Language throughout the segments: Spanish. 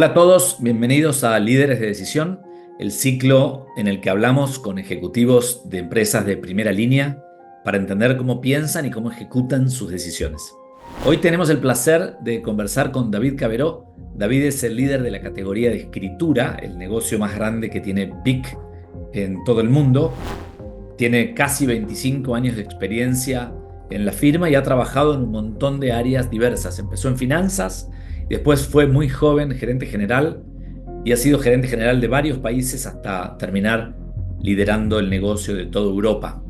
Hola a todos, bienvenidos a Líderes de Decisión, el ciclo en el que hablamos con ejecutivos de empresas de primera línea para entender cómo piensan y cómo ejecutan sus decisiones. Hoy tenemos el placer de conversar con David Caberó. David es el líder de la categoría de escritura, el negocio más grande que tiene BIC en todo el mundo. Tiene casi 25 años de experiencia en la firma y ha trabajado en un montón de áreas diversas. Empezó en finanzas, después fue muy joven gerente general y ha sido gerente general de varios países hasta terminar liderando el negocio de toda Europa.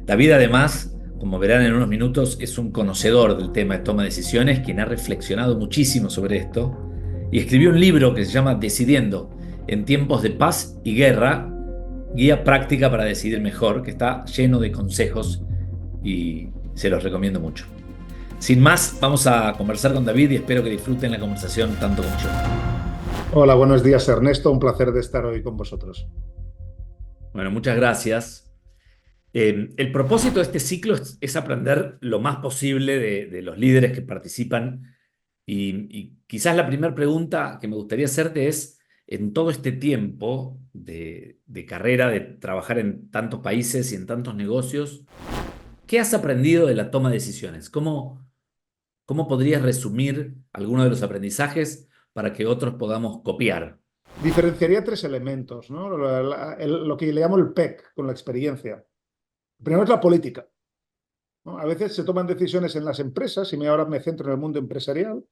David, además, como verán en unos minutos, es un conocedor del tema de toma de decisiones, quien ha reflexionado muchísimo sobre esto y escribió un libro que se llama Decidiendo en tiempos de paz y guerra, guía práctica para decidir mejor, que está lleno de consejos y se los recomiendo mucho. Sin más, vamos a conversar con David y espero que disfruten la conversación tanto como yo. Hola, buenos días Ernesto, un placer de estar hoy con vosotros. Bueno, muchas gracias. El propósito de este ciclo es aprender lo más posible de los líderes que participan y quizás la primera pregunta que me gustaría hacerte es, en todo este tiempo de carrera, de trabajar en tantos países y en tantos negocios, ¿qué has aprendido de la toma de decisiones? ¿Cómo podrías resumir algunos de los aprendizajes para que otros podamos copiar? Diferenciaría tres elementos, ¿no? Lo que le llamo el PEC, con la experiencia. Primero es la política, ¿no? A veces se toman decisiones en las empresas, y ahora me centro en el mundo empresarial,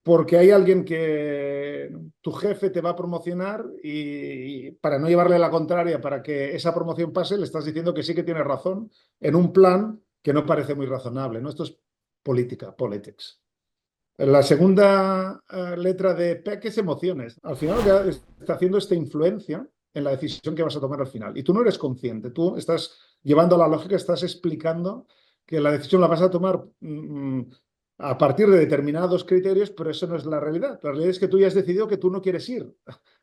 porque hay alguien que tu jefe te va a promocionar y para no llevarle la contraria, para que esa promoción pase, le estás diciendo que sí que tiene razón en un plan que no parece muy razonable, ¿no? Esto es política, politics. La segunda letra de PEC es emociones. Al final lo que está haciendo es esta influencia en la decisión que vas a tomar al final. Y tú no eres consciente, tú estás llevando a la lógica, estás explicando que la decisión la vas a tomar a partir de determinados criterios, pero eso no es la realidad. La realidad es que tú ya has decidido que tú no quieres ir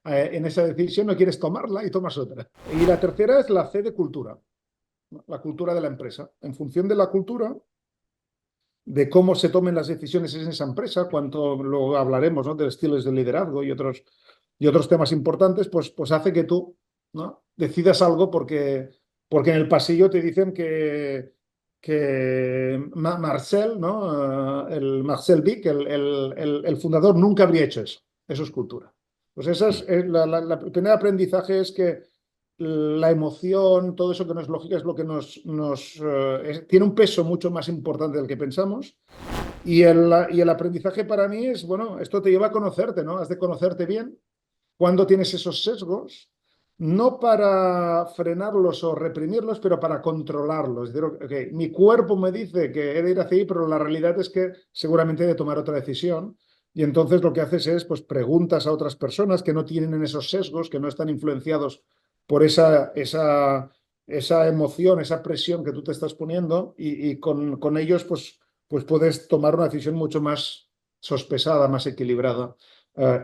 en esa decisión, no quieres tomarla y tomas otra. Y la tercera es la C de cultura, ¿no? La cultura de la empresa. En función de la cultura, de cómo se tomen las decisiones en esa empresa, cuánto luego hablaremos, ¿no?, de estilos de liderazgo y otros temas importantes, pues hace que tú, ¿no?, decidas algo porque en el pasillo te dicen que Marcel, ¿no?, el Marcel Vic, el fundador, nunca habría hecho eso. Eso es cultura. Pues esa es, el primer aprendizaje es que la emoción, todo eso que no es lógica, es lo que tiene un peso mucho más importante del que pensamos. Y el aprendizaje para mí es, bueno, esto te lleva a conocerte, ¿no? Has de conocerte bien cuando tienes esos sesgos, no para frenarlos o reprimirlos, pero para controlarlos. Es decir, okay, mi cuerpo me dice que he de ir hacia ahí, pero la realidad es que seguramente he de tomar otra decisión. Y entonces lo que haces es, pues, preguntas a otras personas que no tienen esos sesgos, que no están influenciados por esa emoción, esa presión que tú te estás poniendo, y con ellos, pues puedes tomar una decisión mucho más sospesada, más equilibrada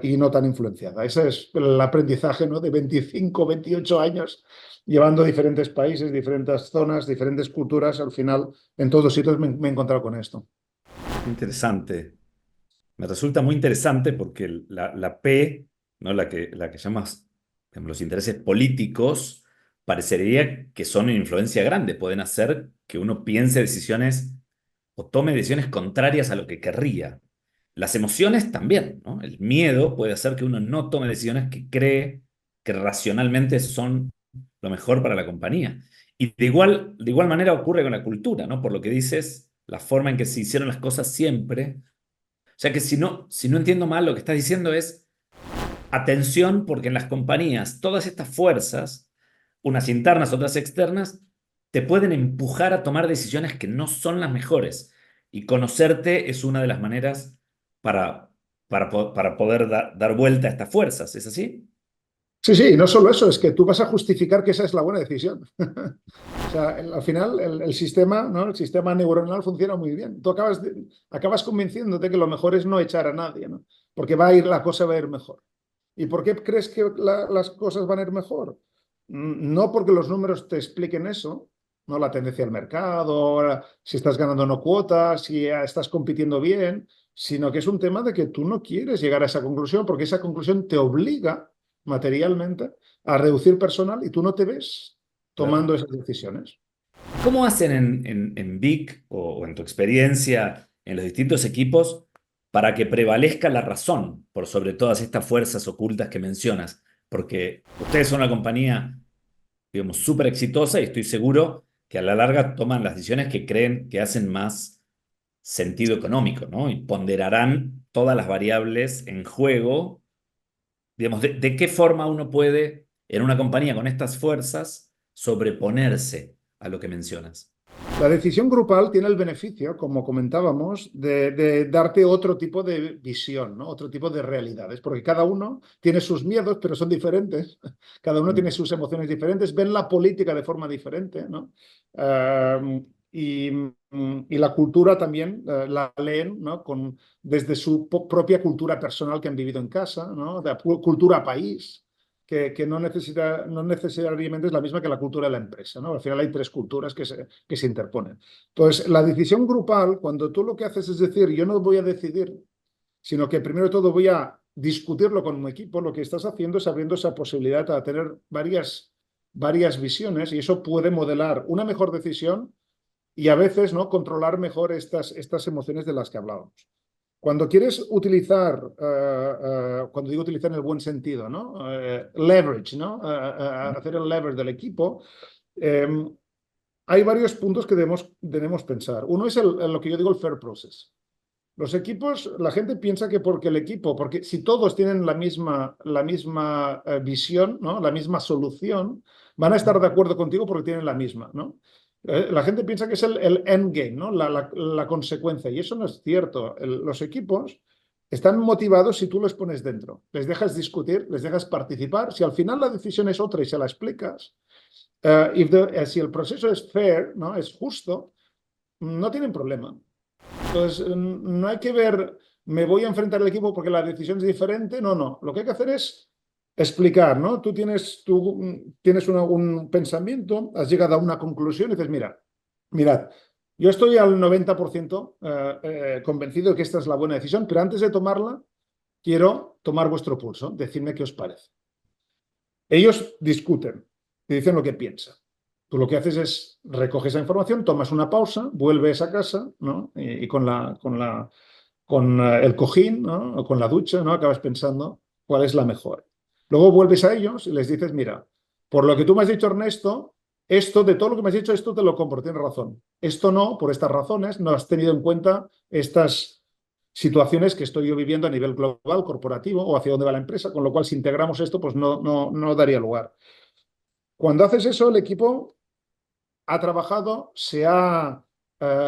y no tan influenciada. Ese es el aprendizaje, ¿no?, de 25, 28 años llevando diferentes países, diferentes zonas, diferentes culturas. Al final, en todos sitios me he encontrado con esto. Interesante. Me resulta muy interesante porque la P, ¿no? La que llamas digamos, los intereses políticos, parecería que son una influencia grande. Pueden hacer que uno piense decisiones o tome decisiones contrarias a lo que querría. Las emociones también, ¿no? El miedo puede hacer que uno no tome decisiones que cree que racionalmente son lo mejor para la compañía. Y de igual manera ocurre con la cultura, ¿no? Por lo que dices, la forma en que se hicieron las cosas siempre. O sea que si no entiendo mal, lo que estás diciendo es atención, porque en las compañías todas estas fuerzas, unas internas, otras externas, te pueden empujar a tomar decisiones que no son las mejores. Y conocerte es una de las maneras para, para poder dar vuelta a estas fuerzas. ¿Es así? Sí, sí, no solo eso, es que tú vas a justificar que esa es la buena decisión. O sea, al final el sistema, ¿no?, el sistema neuronal funciona muy bien. Tú acabas convenciéndote que lo mejor es no echar a nadie, ¿no? Porque la cosa va a ir mejor. ¿Y por qué crees que las cosas van a ir mejor? No porque los números te expliquen eso, no la tendencia del mercado, si estás ganando o no cuotas, si estás compitiendo bien. sino que es un tema de que tú no quieres llegar a esa conclusión porque esa conclusión te obliga materialmente a reducir personal y tú no te ves Claro. tomando esas decisiones. ¿Cómo hacen en Vic o en tu experiencia en los distintos equipos para que prevalezca la razón por sobre todas estas fuerzas ocultas que mencionas? Porque ustedes son una compañía, digamos, súper exitosa y estoy seguro que a la larga toman las decisiones que creen que hacen más sentido económico, ¿no? Y ponderarán todas las variables en juego. Digamos, de qué forma uno puede, en una compañía con estas fuerzas, sobreponerse a lo que mencionas. La decisión grupal tiene el beneficio, como comentábamos, de darte otro tipo de visión, ¿no? Otro tipo de realidades, porque cada uno tiene sus miedos, pero son diferentes. Cada uno tiene sus emociones diferentes, ven la política de forma diferente, ¿no? Y la cultura también la leen, ¿no? Desde su propia cultura personal que han vivido en casa, ¿no? De cultura país. Que no necesariamente es la misma que la cultura de la empresa, ¿no? Al final hay tres culturas que se interponen. Entonces, la decisión grupal, cuando tú lo que haces es decir, yo no voy a decidir, sino que primero de todo voy a discutirlo con mi equipo, lo que estás haciendo es abriendo esa posibilidad a tener varias visiones y eso puede modelar una mejor decisión y a veces, ¿no?, controlar mejor estas emociones de las que hablábamos. Cuando quieres utilizar, cuando digo utilizar en el buen sentido, ¿no? Leverage, ¿no? Hacer el leverage del equipo, eh, hay varios puntos que debemos pensar. Uno es lo que yo digo el fair process. Los equipos, la gente piensa que porque el equipo, porque si todos tienen la misma visión, ¿no? La misma solución, van a estar de acuerdo contigo porque tienen la misma, ¿no? La gente piensa que es el endgame, ¿no? La consecuencia, y eso no es cierto. Los equipos están motivados si tú los pones dentro, les dejas discutir, les dejas participar. Si al final la decisión es otra y se la explicas, si el proceso es fair, ¿no? Es justo, no tienen problema. Entonces, no hay que ver, me voy a enfrentar al equipo porque la decisión es diferente. No, no. Lo que hay que hacer es explicar, ¿no? Tú tienes un pensamiento, has llegado a una conclusión y dices, mirad, yo estoy al 90% convencido de que esta es la buena decisión, pero antes de tomarla, quiero tomar vuestro pulso, decidme qué os parece. Ellos discuten y dicen lo que piensan. Tú lo que haces es recoges esa información, tomas una pausa, vuelves a casa, ¿no? Y con el cojín, ¿no? O con la ducha, ¿no? Acabas pensando cuál es la mejor. Luego vuelves a ellos y les dices, mira, por lo que tú me has dicho, Ernesto, esto, de todo lo que me has dicho, esto te lo compro, tienes razón. Esto no, por estas razones, no has tenido en cuenta estas situaciones que estoy yo viviendo a nivel global, corporativo o hacia dónde va la empresa, con lo cual si integramos esto, pues no daría lugar. Cuando haces eso, el equipo ha trabajado, se ha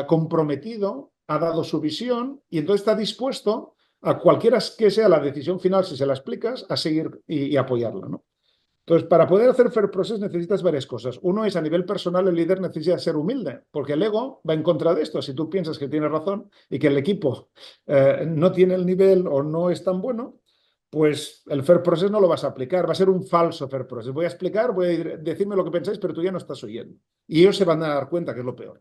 comprometido, ha dado su visión y entonces está dispuesto a cualquiera que sea la decisión final, si se la explicas, a seguir y apoyarla, ¿no? Entonces, para poder hacer fair process necesitas varias cosas. Uno es a nivel personal, el líder necesita ser humilde, porque el ego va en contra de esto. Si tú piensas que tienes razón y que el equipo no tiene el nivel o no es tan bueno, pues el fair process no lo vas a aplicar, va a ser un falso fair process. Voy a explicar, voy a decirme lo que pensáis, pero tú ya no estás oyendo. Y ellos se van a dar cuenta que es lo peor.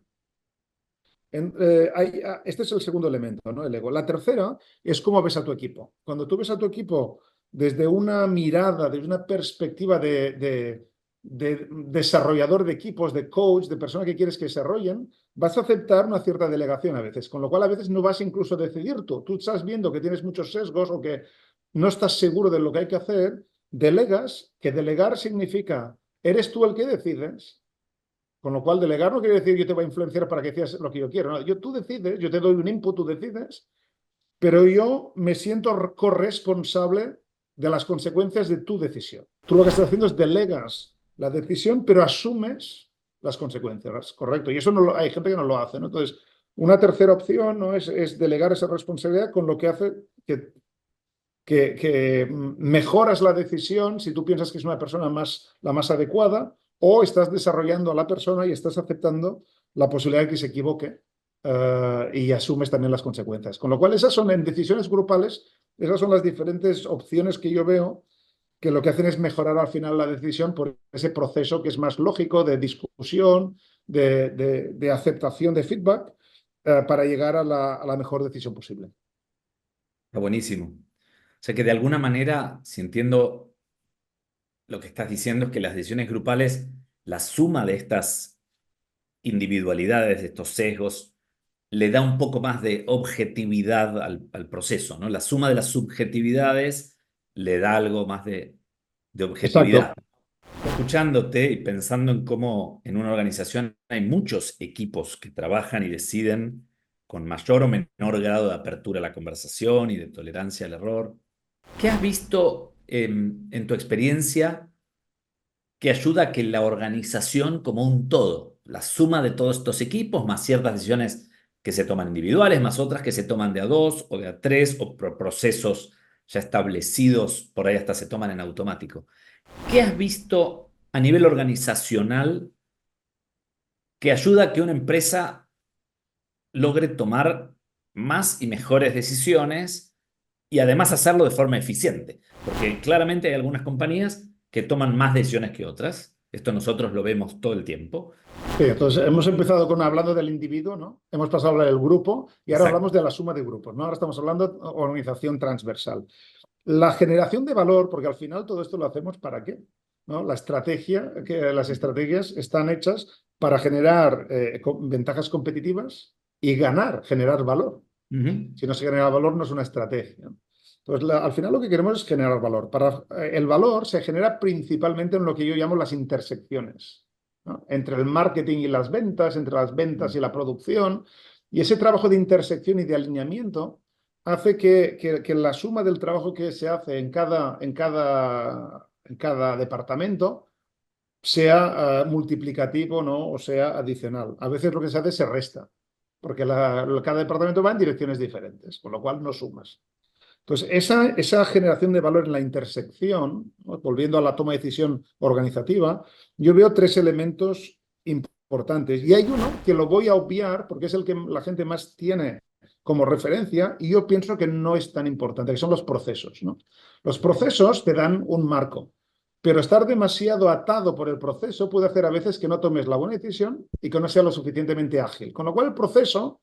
Este es el segundo elemento, ¿no? El ego. La tercera es cómo ves a tu equipo. Cuando tú ves a tu equipo desde una mirada, desde una perspectiva de desarrollador de equipos, de coach, de persona que quieres que desarrollen, vas a aceptar una cierta delegación a veces, con lo cual a veces no vas incluso a decidir tú. Tú estás viendo que tienes muchos sesgos o que no estás seguro de lo que hay que hacer, delegas, que delegar significa, eres tú el que decides. Con lo cual, delegar no quiere decir que yo te voy a influenciar para que hagas lo que yo quiero. No, tú decides, yo te doy un input, tú decides, pero yo me siento corresponsable de las consecuencias de tu decisión. Tú lo que estás haciendo es delegas la decisión, pero asumes las consecuencias, correcto. Y eso hay gente que no lo hace, ¿no? Entonces, una tercera opción, ¿no? es delegar esa responsabilidad, con lo que hace que mejoras la decisión si tú piensas que es una persona la más adecuada, o estás desarrollando a la persona y estás aceptando la posibilidad de que se equivoque y asumes también las consecuencias. Con lo cual, esas son en decisiones grupales, esas son las diferentes opciones que yo veo que lo que hacen es mejorar al final la decisión por ese proceso que es más lógico de discusión, de aceptación de feedback para llegar a la mejor decisión posible. Está buenísimo. O sea que de alguna manera, si entiendo lo que estás diciendo, es que las decisiones grupales, la suma de estas individualidades, de estos sesgos, le da un poco más de objetividad al proceso, ¿no? La suma de las subjetividades le da algo más de objetividad. Exacto. Escuchándote y pensando en cómo en una organización hay muchos equipos que trabajan y deciden con mayor o menor grado de apertura a la conversación y de tolerancia al error, ¿qué has visto en tu experiencia que ayuda a que la organización como un todo, la suma de todos estos equipos, más ciertas decisiones que se toman individuales, más otras que se toman de a dos o de a tres, o procesos ya establecidos, por ahí hasta se toman en automático? ¿Qué has visto a nivel organizacional que ayuda a que una empresa logre tomar más y mejores decisiones y además hacerlo de forma eficiente? Porque claramente hay algunas compañías que toman más decisiones que otras. Esto nosotros lo vemos todo el tiempo. Sí, entonces hemos empezado con hablando del individuo, ¿no? Hemos pasado a hablar del grupo y ahora Exacto. hablamos de la suma de grupos, ¿no? Ahora estamos hablando de organización transversal. La generación de valor, porque al final todo esto lo hacemos ¿para qué? ¿No? Las estrategias están hechas para generar ventajas competitivas y ganar, generar valor. Ujú. Si no se genera valor, no es una estrategia. Entonces, al final lo que queremos es generar valor. El valor se genera principalmente en lo que yo llamo las intersecciones, ¿no? Entre el marketing y las ventas, entre las ventas y la producción. Y ese trabajo de intersección y de alineamiento hace que la suma del trabajo que se hace en cada departamento sea multiplicativo, ¿no? O sea adicional. A veces lo que se hace se resta, porque cada departamento va en direcciones diferentes, con lo cual no sumas. Entonces, esa generación de valor en la intersección, ¿no? Volviendo a la toma de decisión organizativa, yo veo tres elementos importantes. Y hay uno que lo voy a obviar porque es el que la gente más tiene como referencia y yo pienso que no es tan importante, que son los procesos, ¿no? Los procesos te dan un marco, pero estar demasiado atado por el proceso puede hacer a veces que no tomes la buena decisión y que no sea lo suficientemente ágil. Con lo cual, el proceso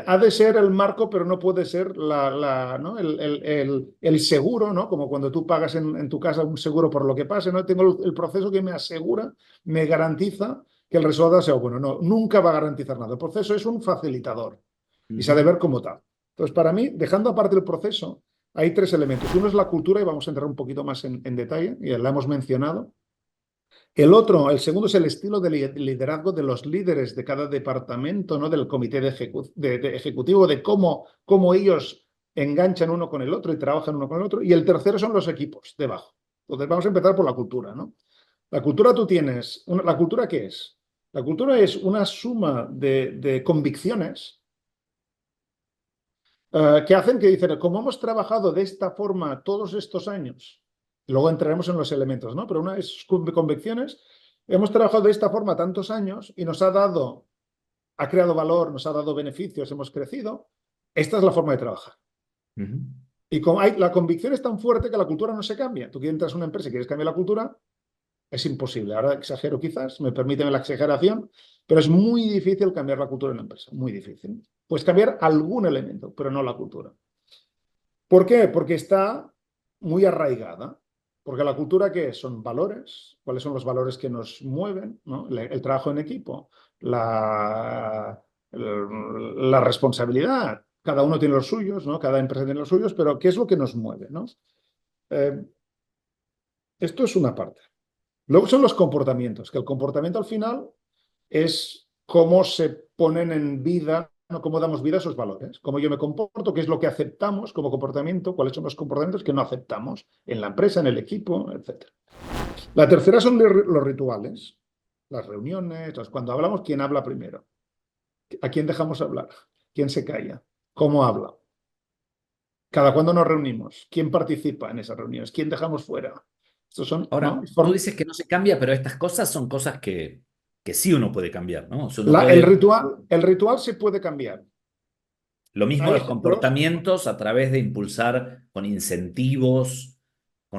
ha de ser el marco, pero no puede ser ¿no? el seguro, ¿no? Como cuando tú pagas en tu casa un seguro por lo que pase, ¿no? Tengo el proceso que me asegura, me garantiza que el resultado sea bueno. No, nunca va a garantizar nada. El proceso es un facilitador y se ha de Ujú. ver como tal. Entonces, para mí, dejando aparte el proceso, hay tres elementos. Uno es la cultura y vamos a entrar un poquito más en detalle, y la hemos mencionado. El segundo es el estilo de liderazgo de los líderes de cada departamento, ¿no? Del comité de ejecutivo, de cómo ellos enganchan uno con el otro y trabajan uno con el otro. Y el tercero son los equipos debajo. Entonces vamos a empezar por la cultura, ¿no? La cultura tú tienes. ¿La cultura qué es? La cultura es una suma de convicciones que hacen que dicen, como hemos trabajado de esta forma todos estos años, luego entraremos en los elementos, ¿no? Pero una es convicciones, hemos trabajado de esta forma tantos años y ha creado valor, nos ha dado beneficios, hemos crecido, esta es la forma de trabajar. Ujú. Y como la convicción es tan fuerte que la cultura no se cambia. Tú entras a una empresa y quieres cambiar la cultura, es imposible. Ahora exagero quizás, me permiten la exageración, pero es muy difícil cambiar la cultura en la empresa, muy difícil. Puedes cambiar algún elemento, pero no la cultura. ¿Por qué? Porque está muy arraigada. Porque la cultura, ¿qué es? Son valores. ¿Cuáles son los valores que nos mueven? ¿No? El trabajo en equipo, la responsabilidad. Cada uno tiene los suyos, ¿no? Cada empresa tiene los suyos, pero ¿qué es lo que nos mueve? ¿No? Eh, Esto es una parte. Luego son los comportamientos, que el comportamiento al final es cómo se ponen en vida, ¿no? Cómo damos vida a esos valores, cómo yo me comporto, qué es lo que aceptamos como comportamiento, cuáles son los comportamientos que no aceptamos en la empresa, en el equipo, etc. La tercera son los rituales, las reuniones, cuando hablamos, ¿quién habla primero? ¿A quién dejamos hablar? ¿Quién se calla? ¿Cómo habla? ¿Cada cuándo nos reunimos? ¿Quién participa en esas reuniones? ¿Quién dejamos fuera? Estos son, ¿no? Ahora, tú dices que no se cambia, pero estas cosas son cosas que sí uno puede cambiar, ¿no? O sea, uno El puede, ritual, el ritual se puede cambiar. lo mismo Hay los ejemplos. comportamientos a través de impulsar con incentivos,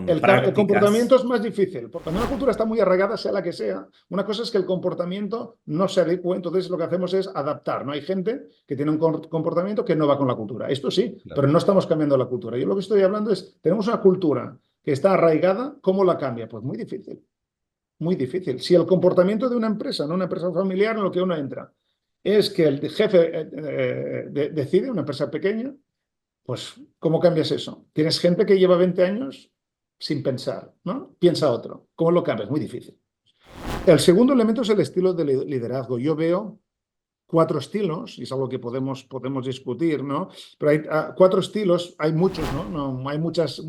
con El comportamiento prácticas. es más difícil, porque cuando una cultura está muy arraigada, sea la que sea, una cosa es que el comportamiento no se adecue, entonces lo que hacemos es adaptar, ¿no? Hay gente que tiene un comportamiento que no va con la cultura. Esto sí, pero Claro. no estamos cambiando la cultura. Yo lo que estoy hablando es, tenemos una cultura que está arraigada, ¿cómo la cambia? Pues muy difícil, muy difícil. Si el comportamiento de una empresa, no una empresa familiar en lo que uno entra, es que el jefe decide, una empresa pequeña, pues, ¿cómo cambias eso? Tienes gente que lleva 20 años sin pensar, ¿no? Piensa otro. ¿Cómo lo cambias? Muy difícil. El segundo elemento es el estilo de liderazgo. Yo veo cuatro estilos, y es algo que podemos discutir, ¿no? Pero hay cuatro estilos, hay muchos, ¿no? No hay muchas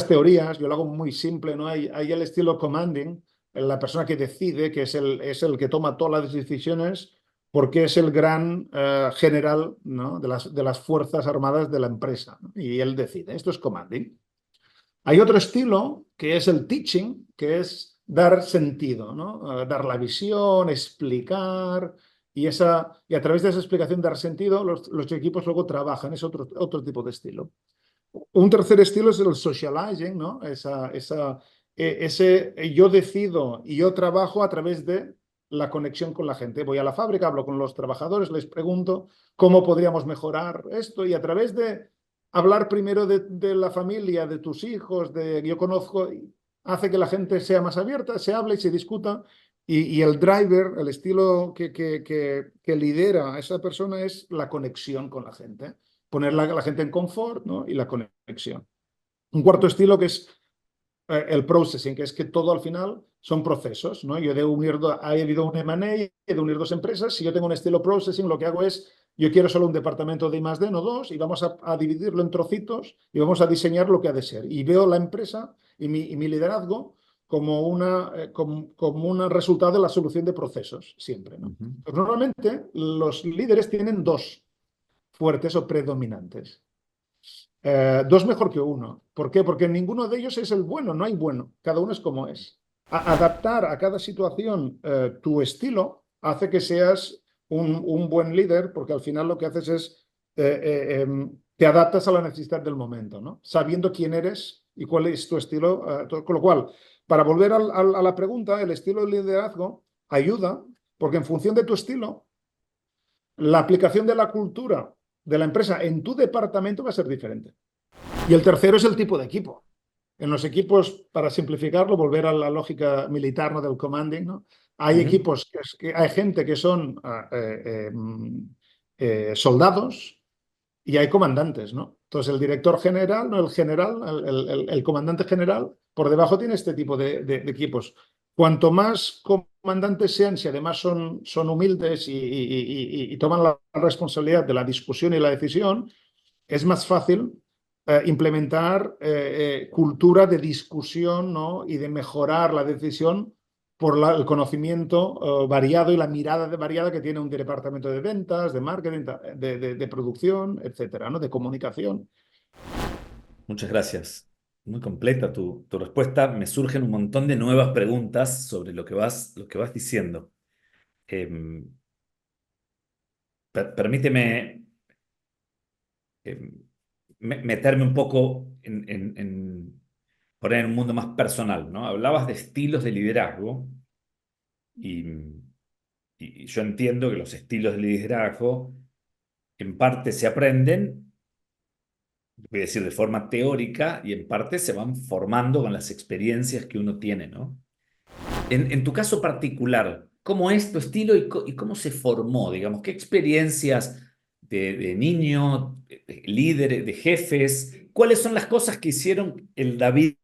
teorías, yo lo hago muy simple, ¿no? Hay el estilo commanding, la persona que decide, que es el que toma todas las decisiones, porque es el gran general, ¿no? de las Fuerzas Armadas de la empresa, ¿no? Y él decide, esto es commanding. Hay otro estilo que es el teaching, que es dar sentido, ¿no? Dar la visión, explicar, y a través de esa explicación dar sentido, los equipos luego trabajan, es otro tipo de estilo. Un tercer estilo es el socializing, ¿no? Ese yo decido y yo trabajo a través de la conexión con la gente. Voy a la fábrica, hablo con los trabajadores, les pregunto cómo podríamos mejorar esto, y a través de hablar primero de la familia, de tus hijos, de yo conozco, hace que la gente sea más abierta, se hable y se discuta. Y el driver, el estilo que lidera a esa persona es la conexión con la gente, poner la gente en confort, ¿no? Y la conexión. Un cuarto estilo que es el processing, que es que todo al final son procesos, ¿no? Yo he de unir, ha habido un M&A, he de unir dos empresas. Si yo tengo un estilo processing, lo que hago es, yo quiero solo un departamento de I+D, no dos, y vamos a dividirlo en trocitos y vamos a diseñar lo que ha de ser. Y veo la empresa y mi liderazgo como un resultado de la solución de procesos, siempre, ¿no? Ujú. Pues normalmente los líderes tienen dos fuertes o predominantes. Dos mejor que uno. ¿Por qué? Porque ninguno de ellos es el bueno, no hay bueno, cada uno es como es. Adaptar a cada situación tu estilo hace que seas un buen líder, porque al final lo que haces es te adaptas a la necesidad del momento, ¿no? Sabiendo quién eres y cuál es tu estilo. Con lo cual, para volver a la pregunta, el estilo de liderazgo ayuda, porque en función de tu estilo, la aplicación de la cultura de la empresa en tu departamento va a ser diferente. Y el tercero es el tipo de equipo. En los equipos, para simplificarlo, volver a la lógica militar, ¿no? Del commanding, ¿no? Hay Ujú. equipos que hay gente que son soldados, y hay comandantes, ¿no? Entonces el director general, no el general, el comandante general, por debajo tiene este tipo de equipos. Cuanto más comandantes sean, si además son humildes y toman la responsabilidad de la discusión y la decisión, es más fácil implementar cultura de discusión, ¿no? Y de mejorar la decisión por el conocimiento variado y la mirada variada que tiene un departamento de ventas, de marketing, de producción, etcétera, ¿no? De comunicación. Muchas gracias. Muy completa tu respuesta. Me surgen un montón de nuevas preguntas sobre lo que vas diciendo. Em, permíteme meterme un poco poner en un mundo más personal, ¿no? Hablabas de estilos de liderazgo y, y yo entiendo que los estilos de liderazgo en parte se aprenden, voy a decir de forma teórica, y en parte se van formando con las experiencias que uno tiene, ¿no? En tu caso particular, ¿cómo es tu estilo y cómo se formó? Digamos, ¿qué experiencias de niño, líder, de jefes? ¿Cuáles son las cosas que hicieron el David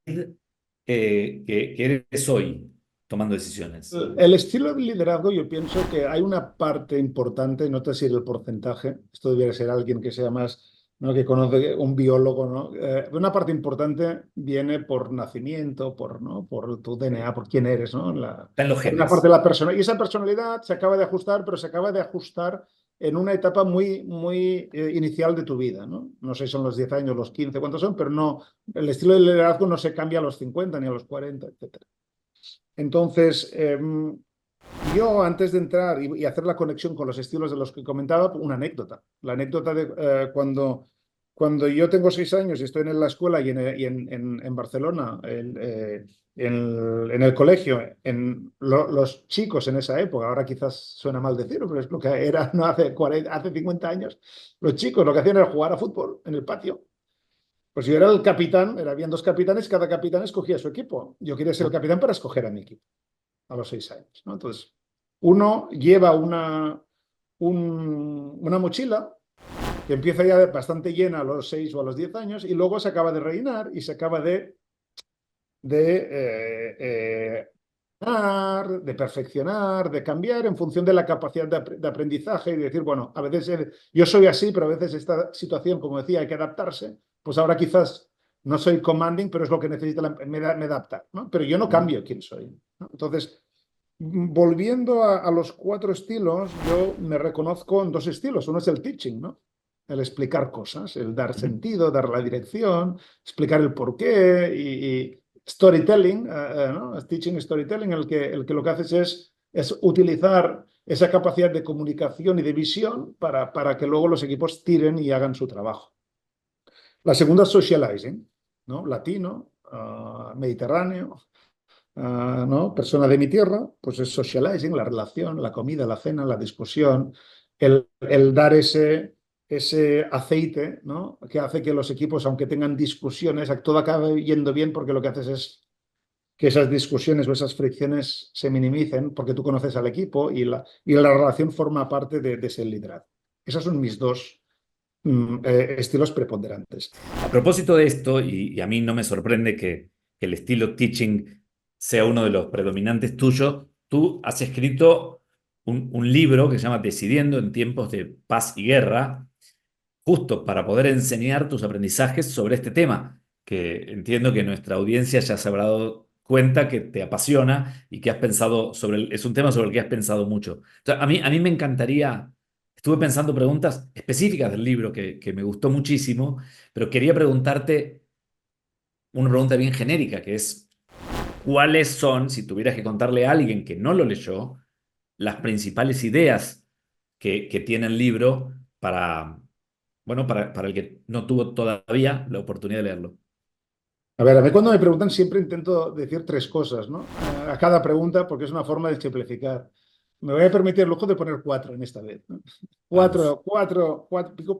que eres hoy tomando decisiones? El estilo de liderazgo, yo pienso que hay una parte importante, no te sé si el porcentaje, esto debería ser alguien que sea más, ¿no? Que conoce un biólogo, ¿no? Una parte importante viene por nacimiento, ¿no? Por tu DNA, por quién eres, ¿no? Está en los Hay una parte genes. de la persona, y esa personalidad se acaba de ajustar, pero se acaba de ajustar en una etapa muy, muy inicial de tu vida, ¿no? No sé si son los 10 años, los 15, cuántos son, pero no, el estilo de liderazgo no se cambia a los 50 ni a los 40, etcétera. Entonces, yo antes de entrar y hacer la conexión con los estilos de los que comentaba, una anécdota. La anécdota de cuando cuando yo tengo 6 años y estoy en la escuela y en Barcelona, en el colegio, los chicos en esa época, ahora quizás suena mal decirlo, pero es lo que era no hace 40, hace 50 años, los chicos lo que hacían era jugar a fútbol en el patio. Pues yo era el capitán, habían dos capitanes, cada capitán escogía su equipo. Yo quería ser el capitán para escoger a mi equipo a los 6 años, ¿no? Entonces, uno lleva una mochila que empieza ya bastante llena a los 6 o a los 10 años y luego se acaba de rellenar y se acaba de perfeccionar, de cambiar en función de la capacidad de aprendizaje y de decir, bueno, a veces yo soy así, pero a veces esta situación, como decía, hay que adaptarse, pues ahora quizás no soy commanding, pero es lo que necesita, me adapta, ¿no? Pero yo no cambio quién soy, ¿no? Entonces, volviendo a los 4 estilos, yo me reconozco en 2 estilos. Uno es el teaching, ¿no? El explicar cosas, el dar sentido, dar la dirección, explicar el porqué y storytelling, ¿no? Teaching storytelling, el que lo que haces es utilizar esa capacidad de comunicación y de visión para que luego los equipos tiren y hagan su trabajo. La segunda es socializing, ¿no? Latino, mediterráneo, ¿no? Persona de mi tierra, pues es socializing, la relación, la comida, la cena, la discusión, el dar ese aceite, ¿no? Que hace que los equipos, aunque tengan discusiones, todo acabe yendo bien porque lo que haces es que esas discusiones o esas fricciones se minimicen porque tú conoces al equipo y la relación forma parte de ese liderazgo. Esos son mis dos estilos preponderantes. A propósito de esto, y a mí no me sorprende que el estilo teaching sea uno de los predominantes tuyos, tú has escrito un libro que se llama Decidiendo en tiempos de paz y guerra, justo para poder enseñar tus aprendizajes sobre este tema, que entiendo que nuestra audiencia ya se habrá dado cuenta que te apasiona y que has pensado es un tema sobre el que has pensado mucho. O sea, a mí me encantaría, estuve pensando preguntas específicas del libro que me gustó muchísimo, pero quería preguntarte una pregunta bien genérica, que es, ¿cuáles son, si tuvieras que contarle a alguien que no lo leyó, las principales ideas que tiene el libro para el que no tuvo todavía la oportunidad de leerlo? A mí cuando me preguntan siempre intento decir 3 cosas, ¿no? A cada pregunta porque es una forma de simplificar. Me voy a permitir el lujo de poner 4 en esta vez, ¿no? Vamos. 4,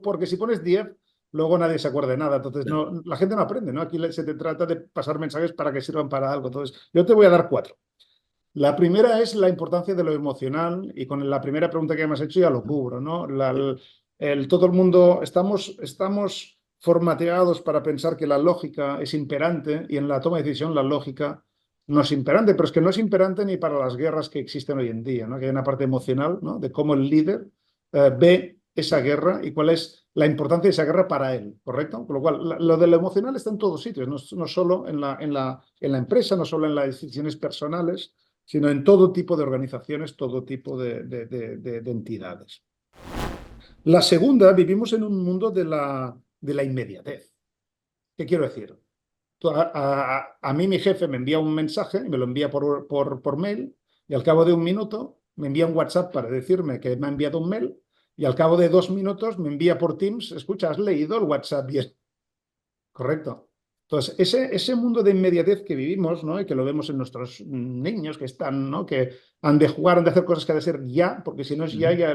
porque si pones 10, luego nadie se acuerda de nada. Entonces, Claro. no, la gente no aprende, ¿no? Aquí se te trata de pasar mensajes para que sirvan para algo. Entonces, yo te voy a dar 4. La primera es la importancia de lo emocional y con la primera pregunta que me has hecho ya lo cubro, ¿no? Todo el mundo estamos formateados para pensar que la lógica es imperante y en la toma de decisión la lógica no es imperante, pero es que no es imperante ni para las guerras que existen hoy en día, ¿no? Que hay una parte emocional, ¿no? De cómo el líder ve esa guerra y cuál es la importancia de esa guerra para él, ¿correcto? Con lo cual, lo de lo emocional está en todos sitios, no solo en la empresa, no solo en las decisiones personales, sino en todo tipo de organizaciones, todo tipo de entidades. La segunda, vivimos en un mundo de la inmediatez. ¿Qué quiero decir? A mí mi jefe me envía un mensaje, me lo envía por mail, y al cabo de un minuto me envía un WhatsApp para decirme que me ha enviado un mail, y al cabo de 2 minutos me envía por Teams, escucha, ¿has leído el WhatsApp bien? Correcto. Entonces, ese mundo de inmediatez que vivimos, ¿no? Y que lo vemos en nuestros niños que están, ¿no? Que han de jugar, han de hacer cosas que han de ser ya, porque si no es ya, Ujú, ya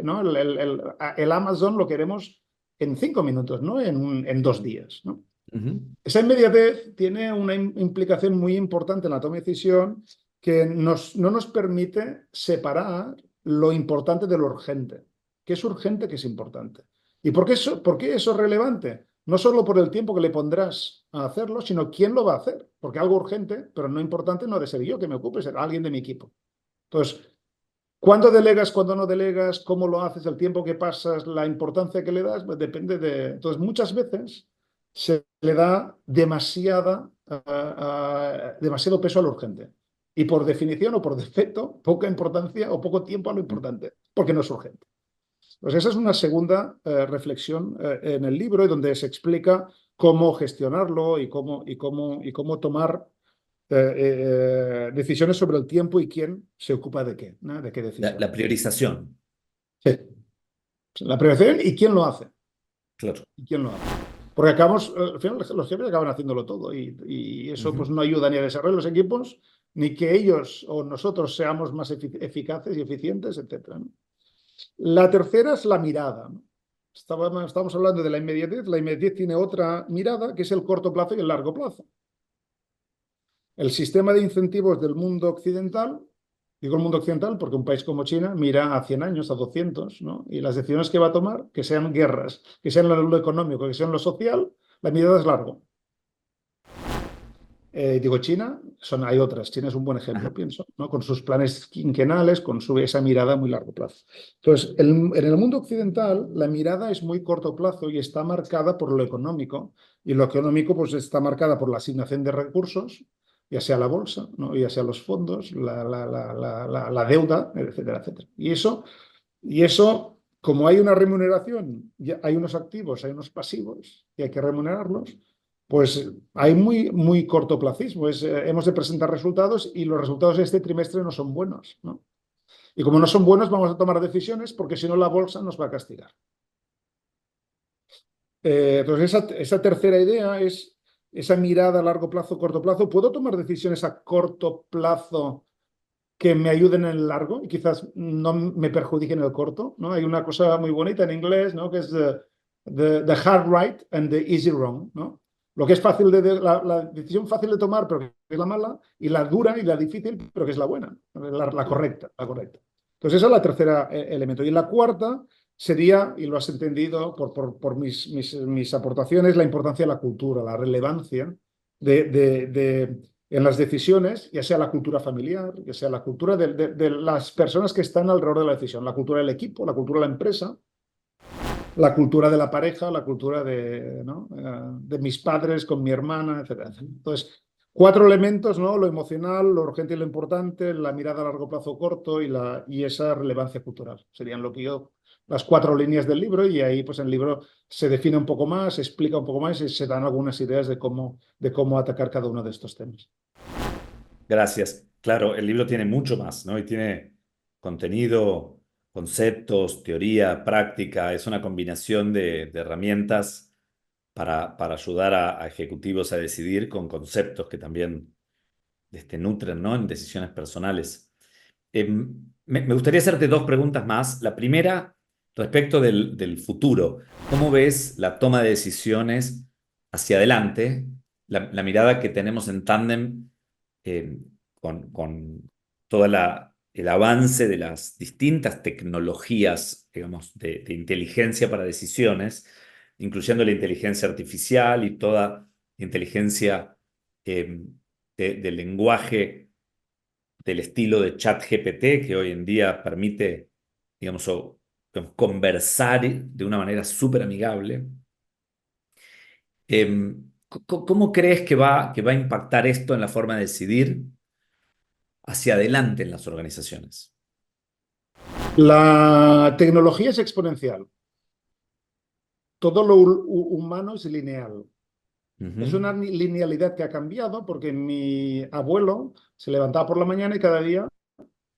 ¿no? El Amazon lo queremos en 5 minutos, ¿no? En 2 días, ¿no? ujú. Esa inmediatez tiene una implicación muy importante en la toma de decisión que no nos permite separar lo importante de lo urgente. ¿Qué es urgente? ¿Qué es importante? ¿Y por qué eso es relevante? No solo por el tiempo que le pondrás a hacerlo, sino quién lo va a hacer. Porque algo urgente, pero no importante, no ha de ser yo que me ocupe, será alguien de mi equipo. Entonces, ¿cuándo delegas, cuándo no delegas? ¿Cómo lo haces? ¿El tiempo que pasas? ¿La importancia que le das? Pues depende de... Entonces, muchas veces se le da demasiado peso a lo urgente. Y por definición o por defecto, poca importancia o poco tiempo a lo importante, porque no es urgente. Pues esa es una segunda reflexión en el libro, donde se explica cómo gestionarlo y cómo tomar decisiones sobre el tiempo y quién se ocupa de qué, ¿no? De qué La decisión. priorización, Sí. La prevención y quién lo hace. claro. ¿Y quién lo hace? Porque acabamos, al final los jefes acaban haciéndolo todo y eso pues Ujú. no ayuda ni a desarrollar los equipos, ni que ellos o nosotros seamos más eficaces y eficientes, etcétera, ¿no? La tercera es la mirada, ¿no? Estábamos hablando de la inmediatez. La inmediatez tiene otra mirada, que es el corto plazo y el largo plazo. El sistema de incentivos del mundo occidental, digo el mundo occidental porque un país como China mira a 100 años, a 200, ¿no? Y las decisiones que va a tomar, que sean guerras, que sean lo económico, que sean lo social, la mirada es largo. Digo, China, hay otras. China es un buen ejemplo, Ajá. pienso, ¿no? Con sus planes quinquenales, con esa mirada a muy largo plazo. Entonces, en el mundo occidental, la mirada es muy corto plazo y está marcada por lo económico. Y lo económico, pues, está marcada por la asignación de recursos, ya sea la bolsa, ¿no? Ya sea los fondos, la deuda, etcétera, etcétera. Y eso, como hay una remuneración, hay unos activos, hay unos pasivos y hay que remunerarlos, pues hay muy cortoplacismo. Hemos de presentar resultados y los resultados de este trimestre no son buenos, ¿no? Y como no son buenos, vamos a tomar decisiones porque si no la bolsa nos va a castigar. Entonces, esa tercera idea es esa mirada a largo plazo, corto plazo. ¿Puedo tomar decisiones a corto plazo que me ayuden en el largo y quizás no me perjudiquen en el corto, ¿no? Hay una cosa muy bonita en inglés, ¿no? Que es the hard right and the easy wrong, ¿no? Lo que es fácil la decisión fácil de tomar, pero que es la mala, y la dura y la difícil, pero que es la buena, la correcta, la correcta. Entonces, esa es la tercera elemento. Y la cuarta sería, y lo has entendido por mis aportaciones, la importancia de la cultura, la relevancia en las decisiones, ya sea la cultura familiar, ya sea la cultura de las personas que están alrededor de la decisión, la cultura del equipo, la cultura de la empresa, la cultura de la pareja, la cultura ¿no? De mis padres con mi hermana, etcétera, etcétera. Entonces, cuatro elementos, ¿no? Lo emocional, lo urgente y lo importante, la mirada a largo plazo corto y esa relevancia cultural. Serían las cuatro líneas del libro y ahí pues en el libro se define un poco más, se explica un poco más y se dan algunas ideas de cómo atacar cada uno de estos temas. Gracias. Claro, el libro tiene mucho más, ¿no? Y tiene contenido, conceptos, teoría, práctica. Es una combinación de herramientas para ayudar a ejecutivos a decidir con conceptos que también nutren, ¿no? En decisiones personales. Me gustaría hacerte dos preguntas más. La primera, respecto del futuro. ¿Cómo ves la toma de decisiones hacia adelante? La mirada que tenemos en tándem eh, con todo el avance de las distintas tecnologías, digamos, de inteligencia para decisiones, incluyendo la inteligencia artificial y toda inteligencia eh, del lenguaje del estilo de ChatGPT, que hoy en día permite, digamos, digamos, conversar de una manera súper amigable. ¿Cómo crees que va a impactar esto en la forma de decidir hacia adelante en las organizaciones? La tecnología es exponencial. Todo lo humano es lineal. Es Ujú. una linealidad que ha cambiado porque mi abuelo se levantaba por la mañana y cada día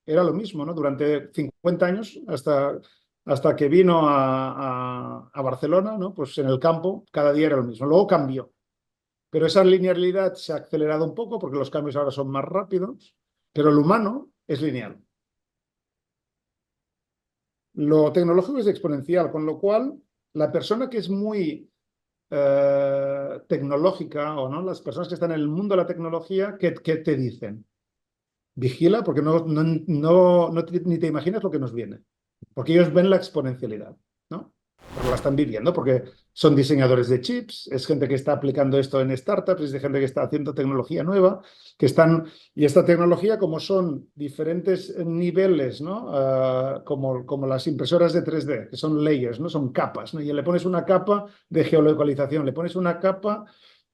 era lo mismo, ¿no? Durante 50 años, hasta que vino a Barcelona, ¿no? Pues en el campo cada día era lo mismo. Luego cambió, pero esa linealidad se ha acelerado un poco porque los cambios ahora son más rápidos, pero el humano es lineal. Lo tecnológico es exponencial, con lo cual la persona que es muy tecnológica o no, las personas que están en el mundo de la tecnología, ¿qué te dicen? Vigila porque ni te imaginas lo que nos viene, porque ellos ven la exponencialidad, ¿no? Porque la están viviendo, porque son diseñadores de chips, es gente que está aplicando esto en startups, es de gente que está haciendo tecnología nueva, y esta tecnología, como son diferentes niveles, ¿no? Como las impresoras de 3D, que son layers, ¿no? Son capas, ¿no? Y le pones una capa de geolocalización, le pones una capa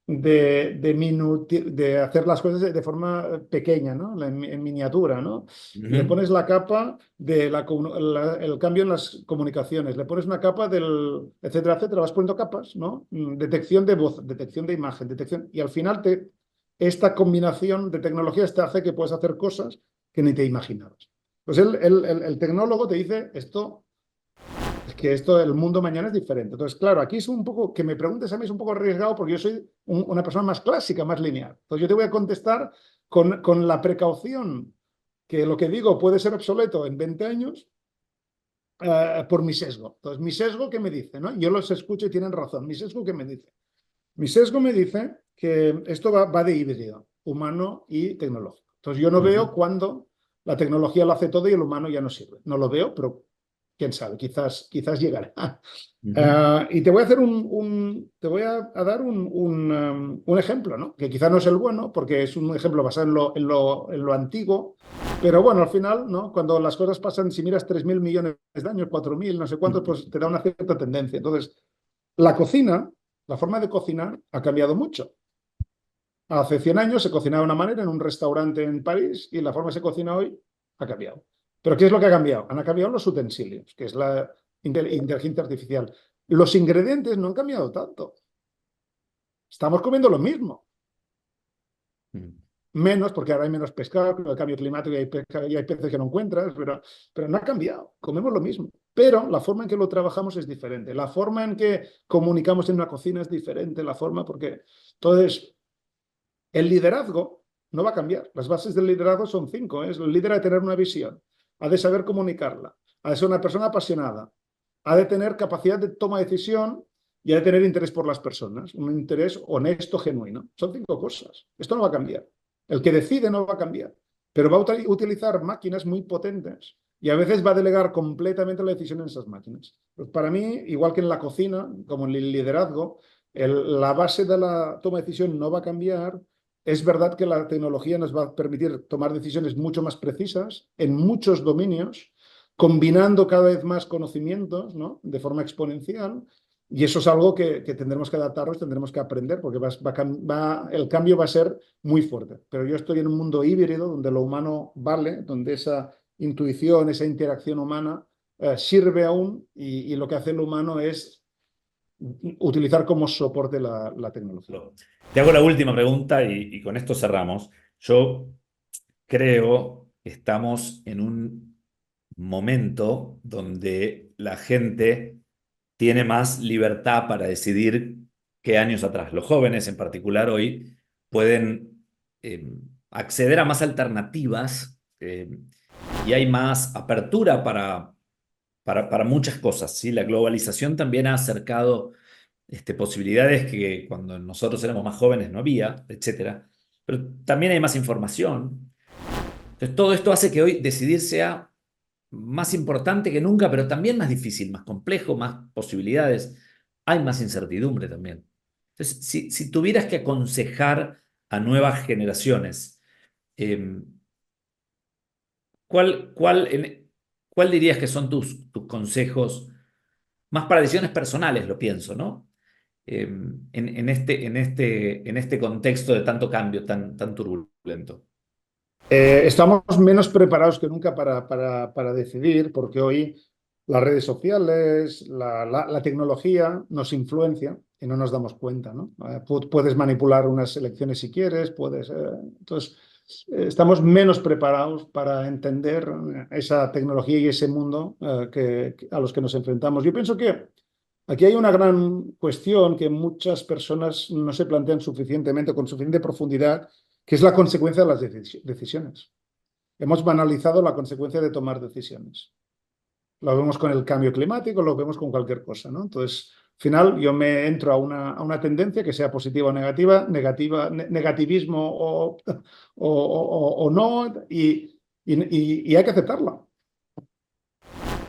de hacer las cosas de forma pequeña, ¿no? En miniatura, ¿no? Le Ujú. pones la capa el cambio en las comunicaciones, le pones una capa etcétera, etcétera, vas poniendo capas, ¿no? Detección de voz, detección de imagen, y al final esta combinación de tecnologías te hace que puedes hacer cosas que ni te imaginabas. Pues el tecnólogo te dice, que esto, el mundo mañana es diferente. Entonces, claro, aquí es un poco, que me preguntes a mí es un poco arriesgado porque yo soy una persona más clásica, más lineal. Entonces, yo te voy a contestar con la precaución que lo que digo puede ser obsoleto en 20 años por mi sesgo. Entonces, mi sesgo, ¿qué me dice? ¿No? Yo los escucho y tienen razón. Mi sesgo, ¿qué me dice? Mi sesgo me dice que esto va de híbrido, humano y tecnológico. Entonces, yo no veo Ujú, cuándo la tecnología lo hace todo y el humano ya no sirve. No lo veo, pero quién sabe, quizás llegará. ujú. Y te voy a hacer te voy a dar un ejemplo, ¿no? Que quizás no es el bueno, porque es un ejemplo basado en lo antiguo, pero bueno, al final, ¿no? Cuando las cosas pasan, si miras 3.000 millones de años, 4.000 no sé cuántos, pues te da una cierta tendencia. Entonces, la cocina, la forma de cocinar ha cambiado mucho. Hace 100 años se cocinaba de una manera en un restaurante en París y la forma que se cocina hoy ha cambiado. ¿Pero qué es lo que ha cambiado? Han cambiado los utensilios, que es la inteligencia artificial. Los ingredientes no han cambiado tanto. Estamos comiendo lo mismo. Mm. Menos, porque ahora hay menos pescado, con el cambio climático y hay peces que no encuentras, pero no ha cambiado. Comemos lo mismo. Pero la forma en que lo trabajamos es diferente. La forma en que comunicamos en una cocina es diferente. La forma, porque. Entonces, el liderazgo no va a cambiar. Las bases del liderazgo son 5. El líder ha de tener una visión, ha de saber comunicarla, ha de ser una persona apasionada, ha de tener capacidad de toma de decisión y ha de tener interés por las personas, un interés honesto, genuino. Son 5 cosas. Esto no va a cambiar. El que decide no va a cambiar, pero va a utilizar máquinas muy potentes y a veces va a delegar completamente la decisión en esas máquinas. Pues para mí, igual que en la cocina, como en el liderazgo, la base de la toma de decisión no va a cambiar. Es verdad que la tecnología nos va a permitir tomar decisiones mucho más precisas en muchos dominios, combinando cada vez más conocimientos, ¿no? De forma exponencial. Y eso es algo que tendremos que adaptarnos, tendremos que aprender, porque el cambio va a ser muy fuerte. Pero yo estoy en un mundo híbrido donde lo humano vale, donde esa intuición, esa interacción humana sirve aún y lo que hace el humano es utilizar como soporte la tecnología. Te hago la última pregunta y con esto cerramos. Yo creo que estamos en un momento donde la gente tiene más libertad para decidir que años atrás. Los jóvenes en particular hoy pueden acceder a más alternativas y hay más apertura para muchas cosas, ¿sí? La globalización también ha acercado posibilidades que cuando nosotros éramos más jóvenes no había, etcétera. Pero también hay más información. Entonces, todo esto hace que hoy decidir sea más importante que nunca, pero también más difícil, más complejo, más posibilidades. Hay más incertidumbre también. Entonces, si tuvieras que aconsejar a nuevas generaciones, eh, ¿cuál, cuál, cuál dirías que son tus consejos más para decisiones personales, lo pienso, ¿no? En este contexto de tanto cambio tan turbulento. Estamos menos preparados que nunca para decidir, porque hoy las redes sociales, la tecnología nos influencia y no nos damos cuenta, ¿no? Puedes manipular unas elecciones si quieres, entonces, estamos menos preparados para entender esa tecnología y ese mundo a los que nos enfrentamos. Yo pienso que aquí hay una gran cuestión que muchas personas no se plantean suficientemente, con suficiente profundidad, que es la consecuencia de las decisiones. Hemos banalizado la consecuencia de tomar decisiones. Lo vemos con el cambio climático, lo vemos con cualquier cosa, ¿no? Entonces, al final yo me entro a una tendencia que sea positiva o negativa, negativismo o no, y hay que aceptarla.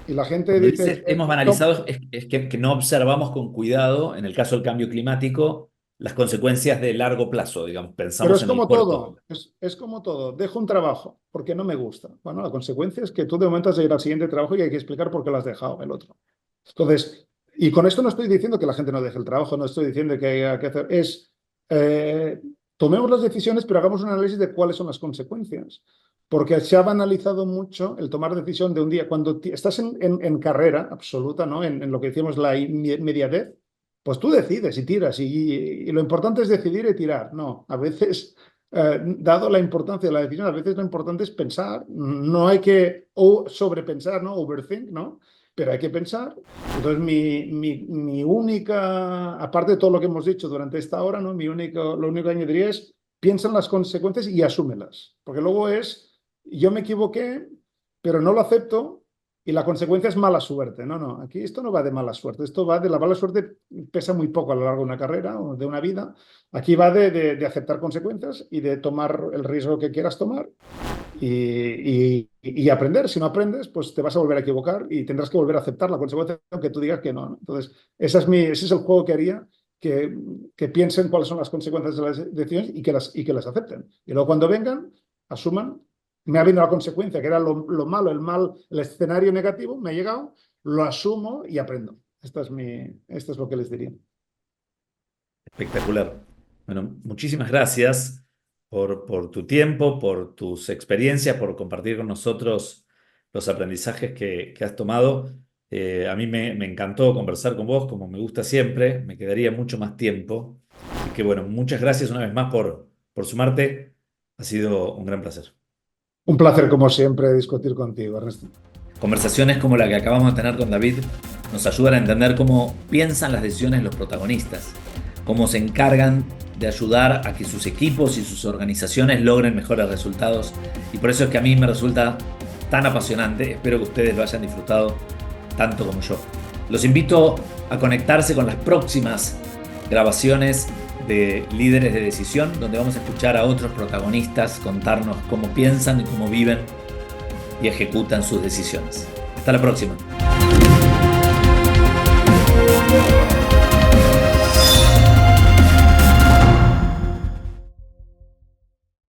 Y la gente Cuando dice, dices hemos banalizado, es que no observamos con cuidado, en el caso del cambio climático, las consecuencias de largo plazo, digamos, pero pensamos es en el como corto. todo, es como todo. Dejo un trabajo porque no me gusta. Bueno, la consecuencia es que tú de momento has de ir al siguiente trabajo y hay que explicar por qué lo has dejado el otro. Entonces, y con esto no estoy diciendo que la gente no deje el trabajo, no estoy diciendo que hay que hacer, eh, tomemos las decisiones, pero hagamos un análisis de cuáles son las consecuencias. Porque se ha banalizado mucho el tomar decisión de un día. Cuando estás en carrera absoluta, ¿no? En lo que decimos la inmediatez, pues tú decides y tiras. Y lo importante es decidir y tirar. No, a veces, dado la importancia de la decisión, a veces lo importante es pensar. No hay que sobrepensar, ¿no? Overthink, ¿no? pero hay que pensar. Entonces, mi única, aparte de todo lo que hemos dicho durante esta hora, ¿no? Lo único que añadiría es piensa en las consecuencias y asúmelas. Porque luego yo me equivoqué, pero no lo acepto y la consecuencia es mala suerte. No, aquí esto no va de mala suerte. Esto va de la mala suerte, pesa muy poco a lo largo de una carrera o de una vida. Aquí va de aceptar consecuencias y de tomar el riesgo que quieras tomar y aprender. Si no aprendes, pues te vas a volver a equivocar y tendrás que volver a aceptar la consecuencia aunque tú digas que no, ¿no? Entonces, ese es el juego que haría, que piensen cuáles son las consecuencias de las decisiones y que las acepten. Y luego cuando vengan, asuman, me ha venido la consecuencia, que era lo malo, el escenario negativo, me ha llegado, lo asumo y aprendo. Esto es lo que les diría. Espectacular. Bueno, muchísimas gracias por tu tiempo, por tus experiencias, por compartir con nosotros los aprendizajes que has tomado. A mí me encantó conversar con vos, como me gusta siempre. Me quedaría mucho más tiempo. Así que bueno, muchas gracias una vez más por sumarte. Ha sido un gran placer. Un placer, como siempre, discutir contigo, Ernesto. Conversaciones como la que acabamos de tener con David nos ayudan a entender cómo piensan las decisiones los protagonistas, cómo se encargan de ayudar a que sus equipos y sus organizaciones logren mejores resultados. Y por eso es que a mí me resulta tan apasionante. Espero que ustedes lo hayan disfrutado tanto como yo. Los invito a conectarse con las próximas grabaciones de Líderes de Decisión, donde vamos a escuchar a otros protagonistas contarnos cómo piensan y cómo viven y ejecutan sus decisiones. Hasta la próxima.